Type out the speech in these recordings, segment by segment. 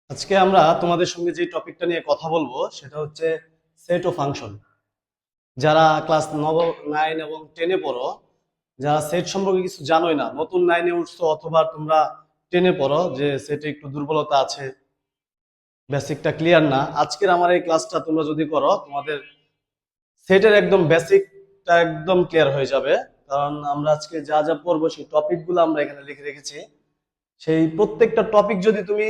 আজকে আমরা তোমাদের সঙ্গে যে টপিকটা নিয়ে কথা বলবো সেটা হচ্ছে সেট ও ফাংশন। যারা ক্লাস 9 এবং 10-এ পড়ো, যারা সেট সম্পর্কে কিছু জানোই না, নতুন 9-এ উঠছো অথবা তোমরা 10-এ পড়ো, যে সেটে একটু দুর্বলতা আছে, বেসিকটা ক্লিয়ার না, আজকের আমার এই ক্লাসটা তোমরা যদি করো তোমাদের সেটের একদম বেসিকটা একদম ক্লিয়ার হয়ে যাবে। কারণ আমরা আজকে যা যা পড়বো সেই টপিকগুলো আমরা এখানে লিখে রেখেছি। সেই প্রত্যেকটা টপিক যদি তুমি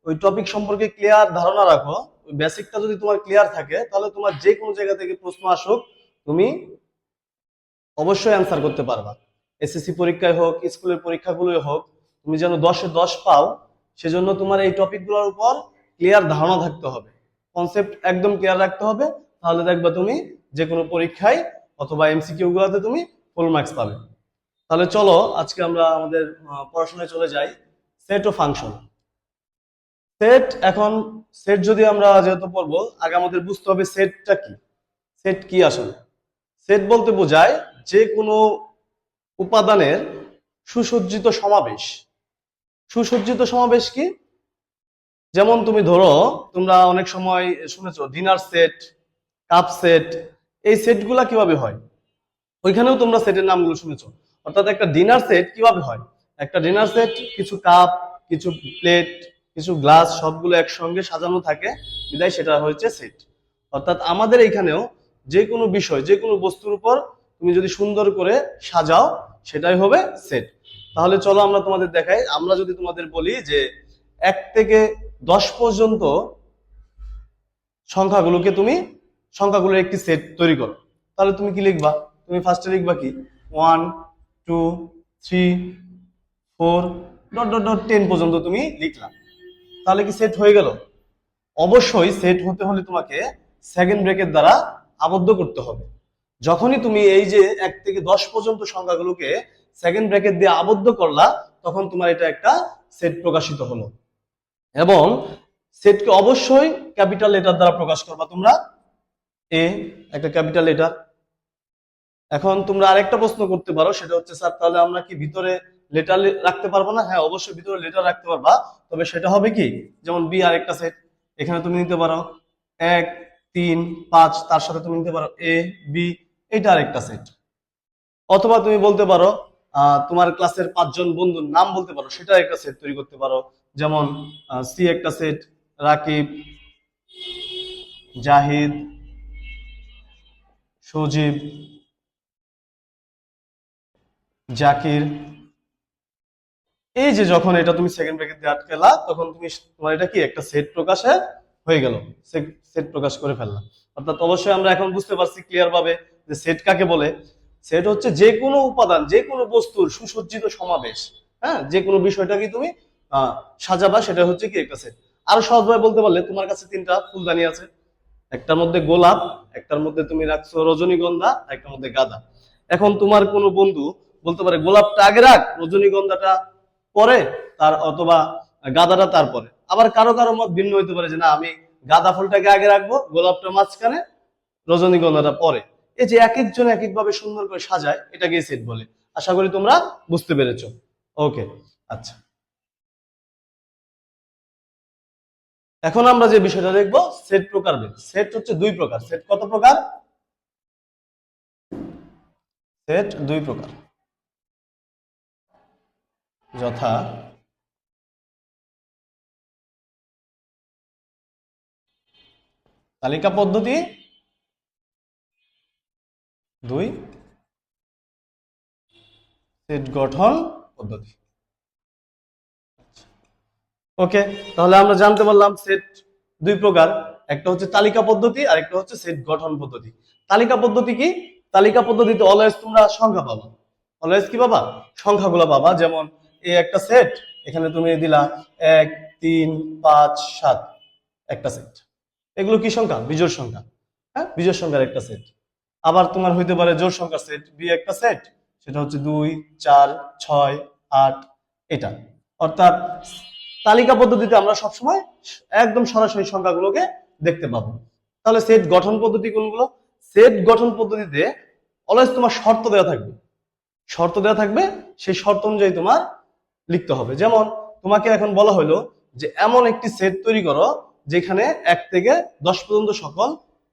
ওই টপিক সম্পর্কে ক্লিয়ার ধারণা রাখো, ওই বেসিকটা যদি তোমার ক্লিয়ার থাকে, তাহলে তোমার যে কোনো জায়গা থেকে প্রশ্ন আসুক তুমি অবশ্যই অ্যান্সার করতে পারবা। এসএসসি পরীক্ষায় হোক, স্কুলের পরীক্ষাগুলোই হোক, তুমি যেন 10-এ 10 পাও, সেজন্য তোমার এই টপিকগুলোর উপর ক্লিয়ার ধারণা থাকতে হবে, কনসেপ্ট একদম ক্লিয়ার রাখতে হবে। তাহলে দেখবা তুমি যে কোনো পরীক্ষায় অথবা এমসিকিউ গুলোতে তুমি ফুল মার্কস পাবে। তাহলে চলো আজকে আমরা আমাদের পড়াশোনায় চলে যাই। সেট ও ফাংশন। সেট, এখন সেট যদি আমরা যেহেতু পড়বো, আগে আমাদের বুঝতে হবে সেটটা কি। সেট কি আসলে? সেট বলতে বোঝায় যে কোনো উপাদানের সুসজ্জিত সমাবেশ। সুসজ্জিত সমাবেশ কি? যেমন তুমি ধরো, তোমরা অনেক সময় শুনেছো ডিনার সেট, কাপ সেট। এই সেটগুলা কিভাবে হয়? ওইখানেও তোমরা সেটের নামগুলো শুনেছো। অর্থাৎ একটা ডিনার সেট কিভাবে হয়? একটা ডিনার সেট কিছু কাপ, কিছু প্লেট, কিছু গ্লাস সবগুলো একসঙ্গে সাজানো থাকে, বিদায় সেটা হচ্ছে সেট। অর্থাৎ আমাদের এইখানেও যে কোনো বিষয়, যে কোনো বস্তুর উপর তুমি যদি সুন্দর করে সাজাও, সেটাই হবে সেট। তাহলে চলো আমরা তোমাদের দেখাই। আমরা যদি তোমাদের বলি যে 1 থেকে 10 পর্যন্ত সংখ্যাগুলোকে তুমি সংখ্যাগুলোর একটি সেট তৈরি করো, তাহলে তুমি কি লিখবা? তুমি ফার্স্টে লিখবা কি? 1, 2, 3, 4 ডট ডট ডট 10 পর্যন্ত তুমি লিখলা। তাহলে কি সেট হয়ে গেল? অবশ্যই সেট হতে হলে তোমাকে সেকেন্ড ব্র্যাকেট দ্বারা আবদ্ধ করতে হবে। যখনই তুমি এই যে 1 থেকে 10 পর্যন্ত সংখ্যাগুলোকে সেকেন্ড ব্র্যাকেট দিয়ে আবদ্ধ করলা, তখন তোমার এটা একটা সেট প্রকাশিত হলো। এবং সেটকে অবশ্যই ক্যাপিটাল লেটার দ্বারা প্রকাশ করবা তোমরা। এ একটা ক্যাপিটাল লেটার। এখন তোমরা আরেকটা প্রশ্ন করতে পারো, সেটা হচ্ছে স্যার তাহলে আমরা কি ভিতরে লেটার রাখতে পারবো না? হ্যাঁ, অবশ্যই ভিতরে লেটার রাখতে পারবা, তবে সেটা হবে কি, যেমন বি আরেকটা সেট, এখানে তুমি নিতে পারো 1, 3, 5, তার সাথে তুমি নিতে পারো এ, বি, এটা আরেকটা সেট। অথবা তুমি বলতে পারো তোমার ক্লাসের 5 জন বন্ধুর নাম বলতে পারো, সেটা একটা সেট তৈরি করতে পারো। যেমন সি একটা সেট, রাকিব, জাহিদ, সজীব, জাকির। এই যে যখন এটা তুমি সেকেন্ড ব্র্যাকেট দিয়ে আটকেলা, তখন তুমি তোমার এটা কি একটা সেট প্রকাশে হয়ে গেল, সেট প্রকাশ করে ফেললাম। অর্থাৎ অবশ্যই আমরা এখন বুঝতে পারছি ক্লিয়ার ভাবে যে সেট কাকে বলে। সেট হচ্ছে যে কোনো উপাদান, যে কোনো বস্তুর সুসজ্জিত সমাবেশ। হ্যাঁ, যে কোনো বিষয়টাকে তুমি সাজাবা, সেটা হচ্ছে কি একটা সেট। আরো সহজভাবে বলতে পারলে, তোমার কাছে 3টা ফুলদানি আছে, একটার মধ্যে গোলাপ, একটার মধ্যে তুমি রাখছো রজনীগন্ধা, একটার মধ্যে গাঁদা। এখন তোমার কোনো বন্ধু বলতে পারে গোলাপটা আগে রাখ, রজনীগন্ধাটা পরে, তার অথবা গাঁদাটা তারপরে। আবার কারো কারো মত ভিন্ন হইতে পারে যে না, আমি গাঁদা ফুলটাকে আগে রাখবো, গোলাপটা মাঝখানে, রজনীগন্ধাটা পরে। এই যে এক একজন এক একভাবে সুন্দর করে সাজায়, এটাকে সেট বলে। আশা করি তোমরা বুঝতে পেরেছো। ওকে, আচ্ছা। এখন আমরা যে বিষয়টা দেখবো, সেট প্রকারভেদ। সেট হচ্ছে 2 প্রকার। সেট কত প্রকার? সেট 2 প্রকার, যথা তালিকা পদ্ধতি 2, সেট গঠন পদ্ধতি। ওকে, তাহলে আমরা জানতে পারলাম সেট 2 প্রকার, একটা হচ্ছে তালিকা পদ্ধতি আর একটা হচ্ছে সেট গঠন পদ্ধতি। তালিকা পদ্ধতি কি? তালিকা পদ্ধতিতে অলওয়েজ তোমরা সংখ্যা পাবা। অলওয়েজ কি পাবা? সংখ্যাগুলো পাবা। যেমন এই একটা সেট, এখানে তুমি দিলা 1, 3, 5, 7, একটা সেট। এগুলো কি সংখ্যা? বিজোড় সংখ্যা। হ্যাঁ, বিজোড় সংখ্যার একটা সেট। আবার তোমার হইতে পারে জোড় সংখ্যার সেট, বি একটা সেট, সেটা হচ্ছে 2, 4, 6, 8, এটা। অর্থাৎ তালিকা পদ্ধতিতে আমরা সবসময় একদম সরাসরি সংখ্যাগুলোকে দেখতে পাবো। তাহলে সেট গঠন পদ্ধতি কোনগুলো? সেট গঠন পদ্ধতিতে অলওয়েজ তোমার শর্ত দেওয়া থাকবে। শর্ত দেওয়া থাকবে, সেই শর্ত অনুযায়ী তোমার লিখতে হবে। যেমন তোমাকে এখন বলা হলো যে এমন একটি সেট তৈরি করো যেখানে 1 থেকে 10 পর্যন্ত সকল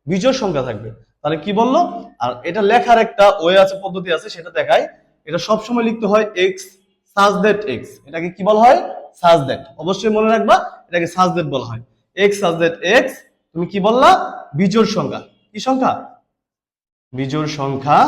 বিজোড় সংখ্যা থাকবে। তাহলে কি বললো? আর এটা লেখার একটা ওয়ে আছে, পদ্ধতি আছে, সেটা দেখাই। এটা সবসময় লিখতে হয় এক্স সাজ দ্যাট এক্স। এটাকে কি বলা হয়? Such that. অবশ্যই মনে রাখবা, এটাকে সাজ দ্যাট বলা হয়। এক্স সাজ দ্যাট এক্স, তুমি কি বললা? বিজোড় সংখ্যা। কি সংখ্যা? বিজোড় সংখ্যা